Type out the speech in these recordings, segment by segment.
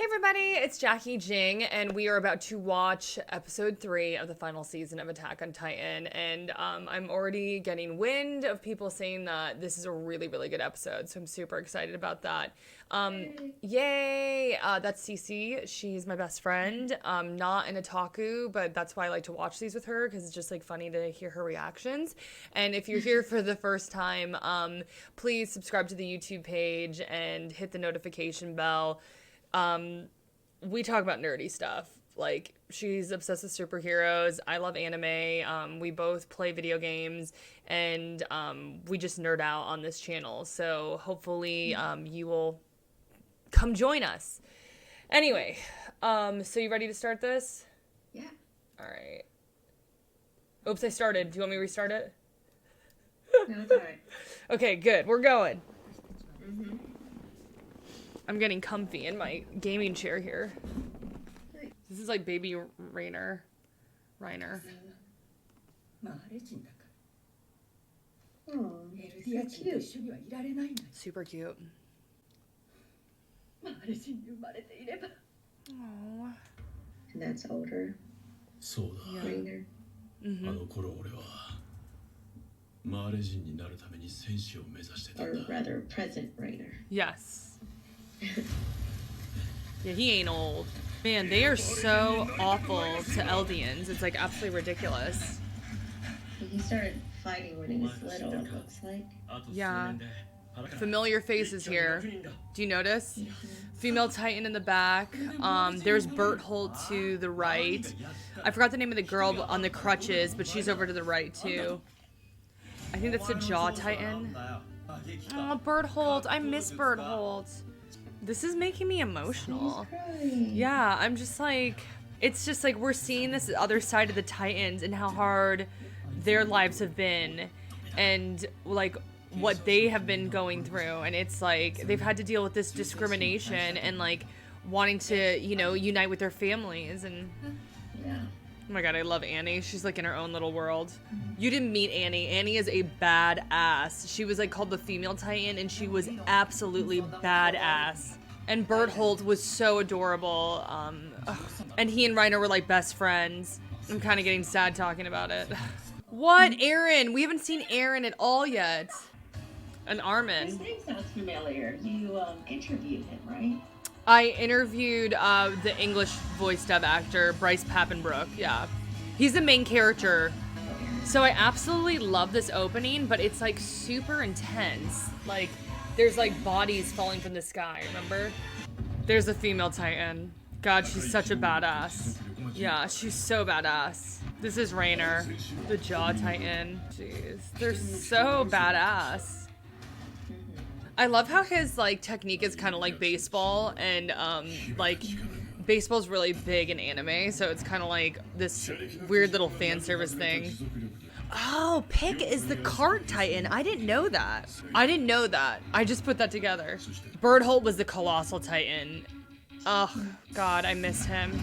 everybody, it's Jacki, Jing, and we are about to watch episode 3 of the final season of Attack on Titan, and I'm already getting wind of people saying that this is a really, really good episode, so I'm super excited about that. Yay! That's Cece. She's my best friend. Not an otaku, but that's why I like to watch these with her, because it's just like funny to hear her reactions. And if you're here for the first time, please subscribe to the YouTube page and hit the notification bell. We talk about nerdy stuff. Like, she's obsessed with superheroes. I love anime. We both play video games, and we just nerd out on this channel. So hopefully you will come join us. Anyway, so you ready to start this? Yeah. All right. Oops, I started. Do you want me to restart it? No, it's all right. Okay, good. We're going. Mm-hmm. I'm getting comfy in my gaming chair here. Nice. This is like baby REINER. REINER. Oh, so cute. Super cute. Aww. And that's older. Yeah. REINER. Or rather, present REINER. Yes. Yeah, he ain't old. Man, they are so awful to Eldians. It's like absolutely ridiculous. He started fighting when he was little, it looks like. Yeah. Familiar faces here. Do you notice? Female Titan in the back. There's Berthold to the right. I forgot the name of the girl on the crutches, but she's over to the right too. I think that's the Jaw Titan. Oh, Berthold. I miss Berthold. This is making me emotional. Yeah, I'm just like, it's just like we're seeing this other side of the Titans and how hard their lives have been and like what they have been going through. And it's like they've had to deal with this discrimination and like wanting to, you know, unite with their families. And Yeah. oh my god, I love Annie. She's like in her own little world. You didn't meet Annie. Annie is a badass. She was like called the female Titan and she was absolutely badass. And Berthold was so adorable. And he and Reiner were like best friends. I'm kind of getting sad talking about it. What? Aaron? We haven't seen Aaron at all yet. And Armin. His name sounds familiar. You interviewed him, right? I interviewed the English voice dub actor, Bryce Papenbrook. Yeah. He's the main character. So I absolutely love this opening, but it's like super intense. Like, there's like bodies falling from the sky, remember? There's a female Titan. God, she's such a badass. Yeah, she's so badass. This is REINER, the Jaw Titan. Jeez, they're so badass. I love how his like technique is kind of like baseball, and like baseball's really big in anime, so it's kind of like this weird little fan service thing. Oh, Pick is the cart Titan. I didn't know that. I just put that together. Berthold was the colossal Titan. Oh, God, I miss him.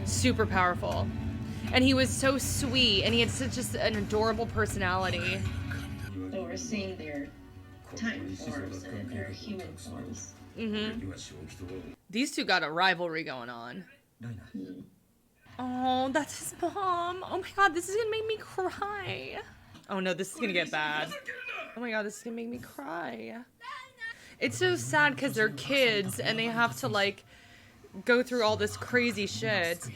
Super powerful. And he was so sweet, and he had such just an adorable personality. So we're seeing their Titan forms and their human forms. These two got a rivalry going on. Oh, that's his mom. Oh my god, this is gonna make me cry. Oh no, this is gonna get bad. Oh my god, this is gonna make me cry. It's so sad because they're kids and they have to like go through all this crazy shit.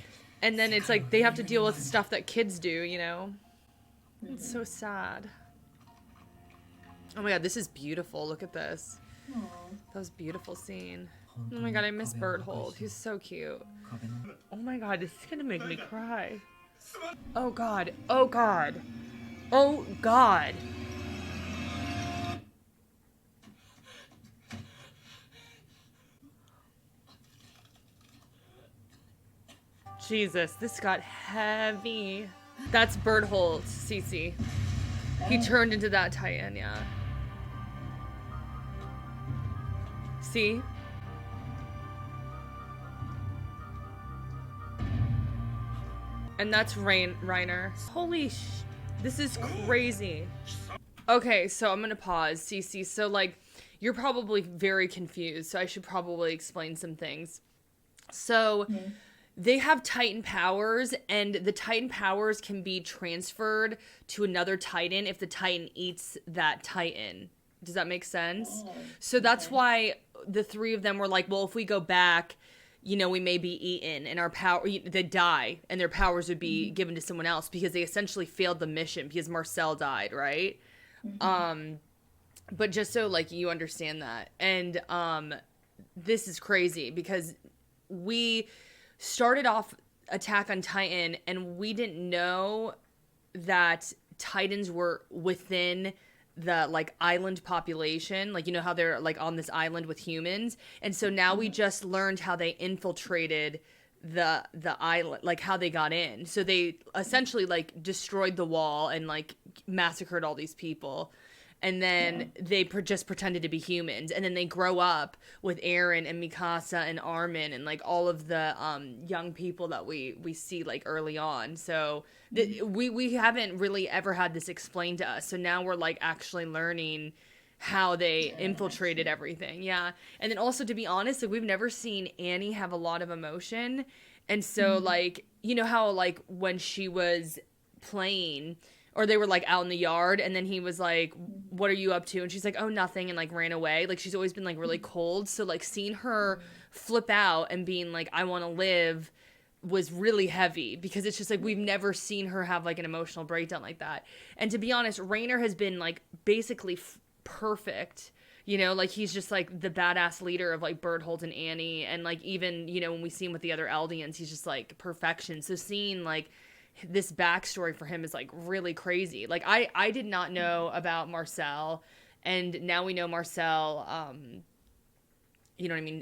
And then it's like they have to deal with stuff that kids do, you know? It's so sad. Oh my god, this is beautiful. Look at this. That was a beautiful scene. Oh my god, I miss Berthold. He's so cute. Oh my god, this is gonna make me cry. Oh god. Oh god. Oh god. Jesus, this got heavy. That's Berthold, Cece. He turned into that Titan, yeah. See? And that's REINER. Holy this is crazy. Okay, so I'm gonna pause, Cece. So, like, you're probably very confused, so I should probably explain some things. So they have Titan powers, and the Titan powers can be transferred to another Titan if the Titan eats that Titan. Does that make sense? Oh, So that's okay. why the three of them were like, well, if we go back, we may be eaten and our power, they die and their powers would be given to someone else because they essentially failed the mission because Marcel died, right? But just so like you understand that. And this is crazy because we started off Attack on Titan and we didn't know that Titans were within the like island population, like how they're like on this island with humans, and so now we just learned how they infiltrated the island, like how they got in. So they essentially like destroyed the wall and like massacred all these people, and then they just pretended to be humans, and then they grow up with Eren and Mikasa and Armin and like all of the young people that we see like early on. So we haven't really ever had this explained to us. So now we're like actually learning how they infiltrated everything. Yeah. And then also, to be honest, like we've never seen Annie have a lot of emotion. And so like, how like when she was playing, or they were like out in the yard and then he was like, what are you up to? And she's like, oh, nothing, and like ran away. Like she's always been like really cold. So like seeing her flip out and being like, I want to live, was really heavy because it's just like we've never seen her have like an emotional breakdown like that. And to be honest, Reiner has been like basically perfect. Like he's just like the badass leader of like Bertholdt and Annie, and like even when we see him with the other Eldians, he's just like perfection. So seeing like this backstory for him is like really crazy. Like I did not know about Marcel, and now we know Marcel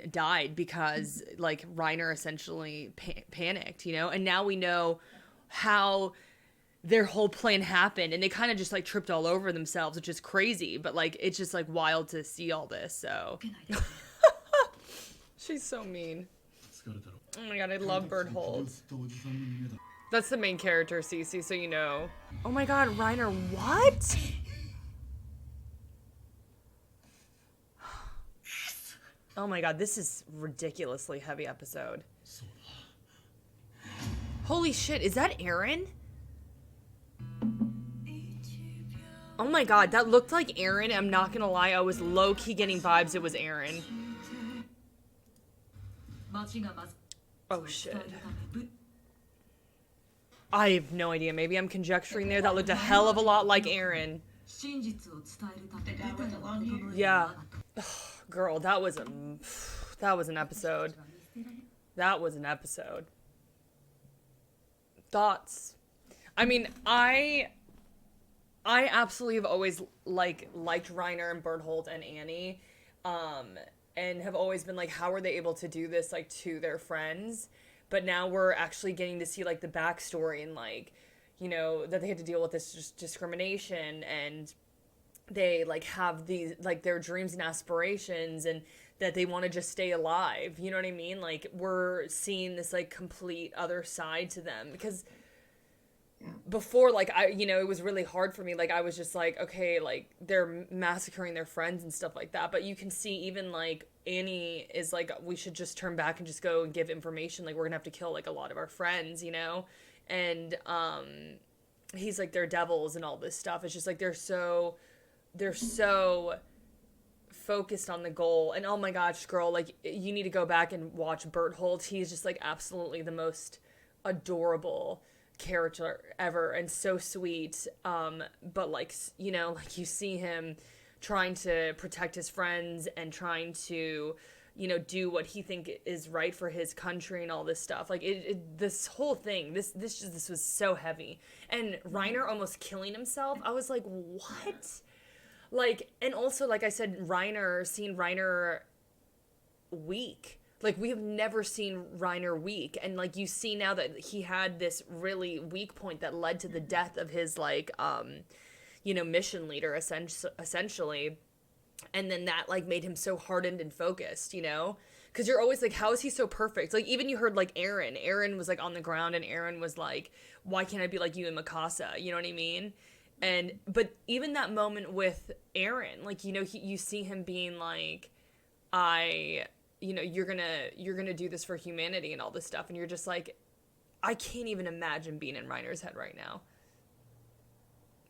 died because like Reiner essentially panicked, and now we know how their whole plan happened, and they kind of just like tripped all over themselves, which is crazy, but like it's just like wild to see all this. So she's so mean. Oh my god, I love Bertholdt. That's the main character, Cece, so you know. Oh my god, Reiner, what? Oh my god, this is ridiculously heavy episode. Holy shit, is that Eren? Oh my god, that looked like Eren. I'm not gonna lie, I was low-key getting vibes it was Eren. Oh shit. I have no idea. Maybe I'm conjecturing there. That looked a hell of a lot like Eren. The guy with the long hair? Yeah. Girl, that was an episode. That was an episode. Thoughts? I mean, I absolutely have always liked Reiner and Bertholdt and Annie, and have always been like, how are they able to do this like to their friends? But now we're actually getting to see like the backstory and like, that they had to deal with this just discrimination, and they like have these like their dreams and aspirations, and that they want to just stay alive. You know what I mean? Like we're seeing this like complete other side to them, because before, like it was really hard for me. Like I was just like, okay, like they're massacring their friends and stuff like that. But you can see even like Annie is like, we should just turn back and just go and give information. Like we're gonna have to kill like a lot of our friends, and he's like, they're devils and all this stuff. It's just like they're so focused on the goal. And oh my gosh, girl, like you need to go back and watch Bertholdt. He's just like absolutely the most adorable character ever, and so sweet. But like like you see him trying to protect his friends and trying to do what he think is right for his country and all this stuff. Like this whole thing, this was so heavy. And Reiner almost killing himself, I was like, what? Like, and also like I said, seeing Reiner weak. Like, we have never seen Reiner weak. And, like, you see now that he had this really weak point that led to the death of his, like, mission leader, essentially. And then that, like, made him so hardened and focused, Because you're always like, how is he so perfect? Like, even you heard, like, Eren. Eren was, like, on the ground, and Eren was like, why can't I be like you and Mikasa? You know what I mean? But even that moment with Eren, like, you see him being like, you know, you're gonna do this for humanity and all this stuff, and you're just like, I can't even imagine being in Reiner's head right now.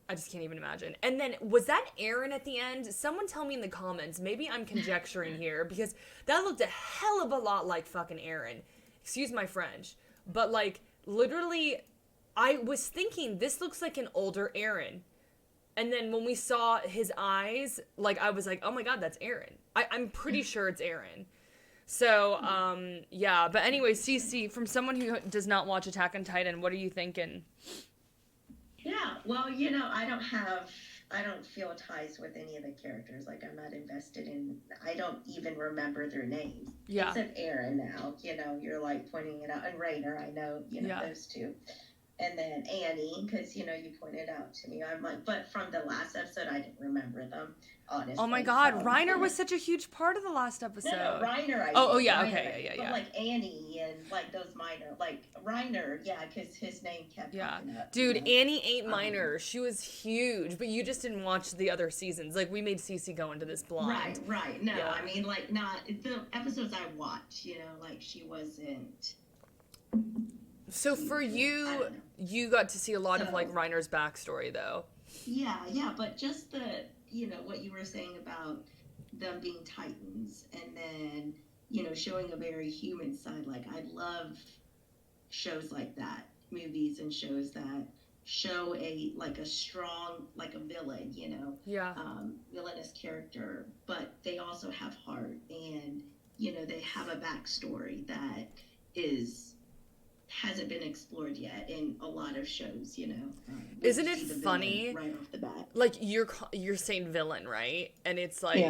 I just can't even imagine. And then, was that Aaron at the end? Someone tell me in the comments. Maybe I'm conjecturing here, because that looked a hell of a lot like fucking Aaron. Excuse my French. But, like, literally, I was thinking, this looks like an older Aaron. And then when we saw his eyes, like, I was like, oh my god, that's Aaron. I'm pretty sure it's Aaron. So, yeah. But anyway, Cece, from someone who does not watch Attack on Titan, what are you thinking? Yeah, well, you know, I don't feel ties with any of the characters. Like, I'm not invested in, I don't even remember their names. Yeah. Except Aaron now, you know, you're like pointing it out. And Rainer, I know, you know, those two. And then Annie, because, you know, you pointed out to me. I'm like, but from the last episode, I didn't remember them, honestly. Oh my god, so, Reiner was such a huge part of the last episode. No, Reiner, yeah, Reiner, okay, yeah. But like Annie and like those minor, like Reiner, yeah, because his name kept popping up. Dude, you know? Annie ain't minor. She was huge, but you just didn't watch the other seasons. Like, we made Cece go into this blind. Right. No, yeah. I mean, like, not the episodes I watched, you know, like, she wasn't... So for you, you got to see a lot of, like, Reiner's backstory, though. Yeah, but just the, you know, what you were saying about them being Titans, and then, you know, showing a very human side. Like, I love shows like that, movies and shows that show a strong, like a villain, you know, villainous character, but they also have heart, and, you know, they have a backstory that hasn't been explored yet in a lot of shows, you know. Isn't it funny? Right off the bat. Like, you're saying villain, right? And it's like,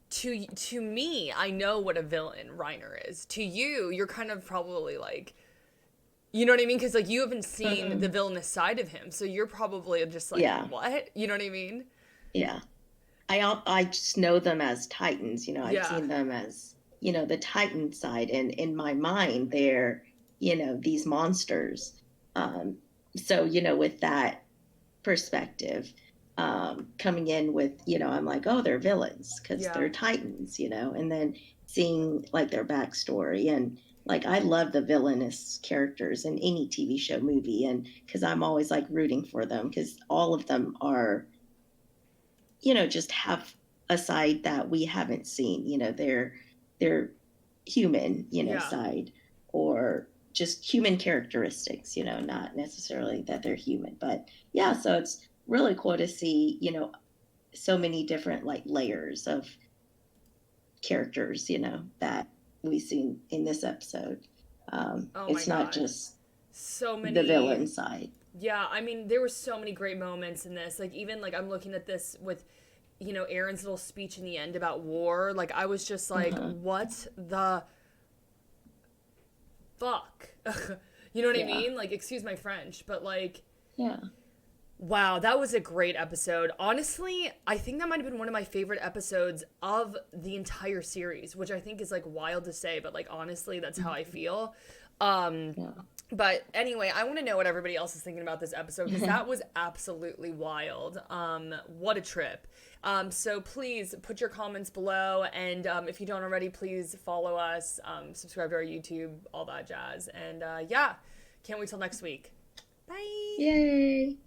to me, I know what a villain Reiner is. To you, you're kind of probably like, you know what I mean? Because, like, you haven't seen the villainous side of him, so you're probably just like, what? You know what I mean? Yeah. I just know them as Titans, you know. I've seen them as, you know, the Titan side, and in my mind, they're, you know, these monsters. So, you know, with that perspective, coming in with, you know, I'm like, oh, they're villains because they're Titans, you know, and then seeing like their backstory, and like, I love the villainous characters in any TV show, movie, and because I'm always like rooting for them, because all of them are, you know, just have a side that we haven't seen, you know, they're human, you know, side, or just human characteristics, you know, not necessarily that they're human, but yeah, so it's really cool to see, you know, so many different like layers of characters, you know, that we've seen in this episode. It's not just so many the villain side. Yeah, I mean, there were so many great moments in this. Like, even like I'm looking at this with, you know, Aaron's little speech in the end about war. Like, I was just like, what the fuck? You know what I mean? Like, excuse my French, but like, wow, that was a great episode. Honestly, I think that might have been one of my favorite episodes of the entire series, which I think is like wild to say, but like, honestly, that's how I feel. But anyway, I want to know what everybody else is thinking about this episode, because that was absolutely wild. What a trip. So please put your comments below, and if you don't already, please follow us, subscribe to our YouTube, all that jazz. And yeah, can't wait till next week. Bye. Yay.